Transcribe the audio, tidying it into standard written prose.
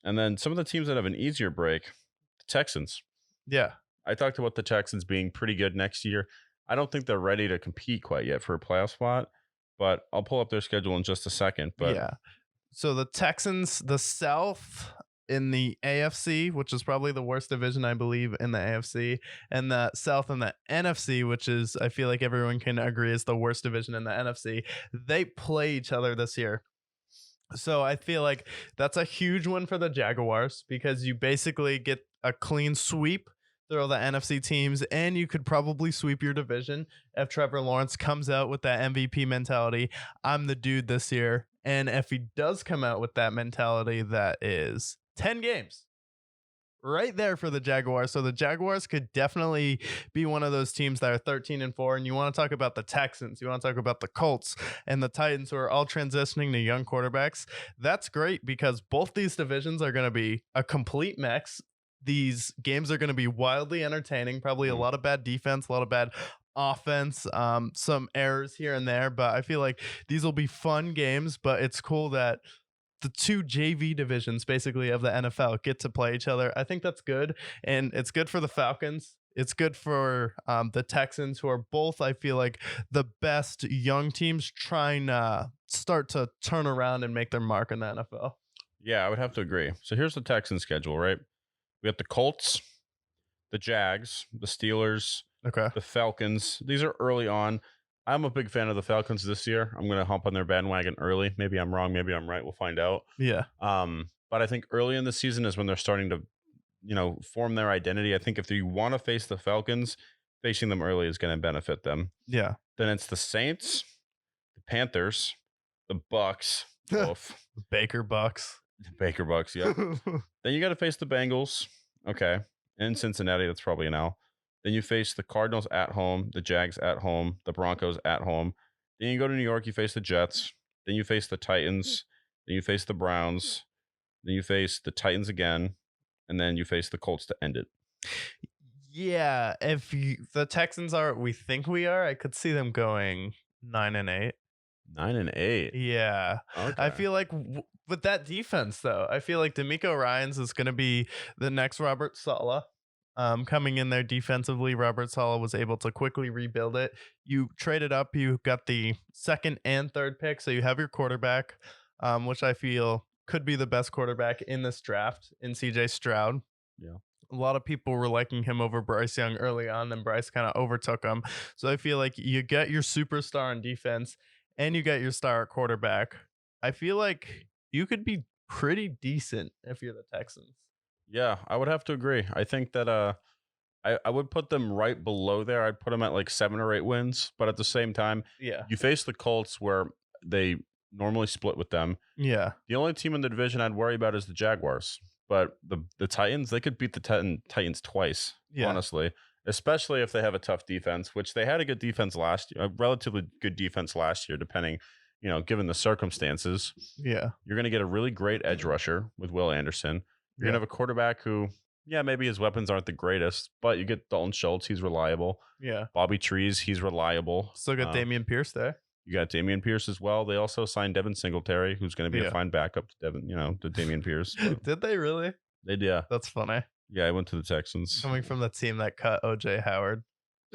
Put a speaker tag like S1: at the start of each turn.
S1: And then some of the teams that have an easier break, the Texans.
S2: Yeah.
S1: I talked about the Texans being pretty good next year. I don't think they're ready to compete quite yet for a playoff spot, but I'll pull up their schedule in just a second. But
S2: Yeah. So the Texans, the South in the AFC, which is probably the worst division, I believe, in the AFC, and the South in the NFC, which is, I feel like everyone can agree, is the worst division in the NFC. They play each other this year. So I feel like that's a huge win for the Jaguars because you basically get a clean sweep through all the NFC teams, and you could probably sweep your division if Trevor Lawrence comes out with that MVP mentality. I'm the dude this year. And if he does come out with that mentality, that is 10 games right there for the Jaguars. So the Jaguars could definitely be one of those teams that are 13-4. And you want to talk about the Texans, you want to talk about the Colts and the Titans, who are all transitioning to young quarterbacks. That's great because both these divisions are going to be a complete mix. These games are going to be wildly entertaining, probably a lot of bad defense, a lot of bad offense, some errors here and there, but I feel like these will be fun games. But it's cool that the two JV divisions basically of the NFL get to play each other. I think that's good, and it's good for the Falcons. It's good for the Texans, who are both, I feel like, the best young teams trying to start to turn around and make their mark in the NFL.
S1: yeah, I would have to agree. So here's the Texans schedule, right? We got the Colts, the Jags, the Steelers,
S2: Okay.
S1: the Falcons. These are early on. I'm a big fan of the Falcons this year. I'm going to hop on their bandwagon early. Maybe I'm wrong. Maybe I'm right. We'll find out.
S2: Yeah.
S1: But I think early in the season is when they're starting to, form their identity. I think if you want to face the Falcons, facing them early is going to benefit them.
S2: Yeah.
S1: Then it's the Saints, the Panthers, the Bucks, oof,
S2: Baker Bucks.
S1: the Baker Bucks. Yeah. Then you got to face the Bengals. Okay. In Cincinnati, that's probably an L. Then you face the Cardinals at home, the Jags at home, the Broncos at home. Then you go to New York, you face the Jets. Then you face the Titans. Then you face the Browns. Then you face the Titans again. And then you face the Colts to end it.
S2: Yeah, if the Texans are what we think we are, I could see them going 9-8.
S1: 9-8.
S2: Yeah.
S1: Okay.
S2: I feel like with that defense, though, I feel like D'Amico Ryans is going to be the next Robert Saleh. Coming in there defensively, Robert Saleh was able to quickly rebuild it. You traded up, you got the second and third pick, so you have your quarterback, which I feel could be the best quarterback in this draft in CJ Stroud.
S1: Yeah.
S2: A lot of people were liking him over Bryce Young early on, then Bryce kind of overtook him. So I feel like you get your superstar on defense and you get your star at quarterback. I feel like you could be pretty decent if you're the Texans.
S1: Yeah, I would have to agree. I think that I would put them right below there. I'd put them at like 7 or 8 wins. But at the same time,
S2: Yeah.
S1: you face the Colts where they normally split with them.
S2: Yeah.
S1: The only team in the division I'd worry about is the Jaguars. But the Titans, they could beat the Titans twice, honestly, especially if they have a tough defense, which they had a good defense last year, a relatively good defense last year, depending, given the circumstances.
S2: Yeah.
S1: You're going to get a really great edge rusher with Will Anderson. You're going to have a quarterback who, maybe his weapons aren't the greatest, but you get Dalton Schultz. He's reliable.
S2: Yeah.
S1: Bobby Trees, he's reliable.
S2: Still got Dameon Pierce there.
S1: You got Dameon Pierce as well. They also signed Devin Singletary, who's going to be a fine backup to Devin, to Dameon Pierce.
S2: Did they really?
S1: They did. Yeah.
S2: That's funny.
S1: Yeah, I went to the Texans.
S2: Coming from the team that cut OJ Howard.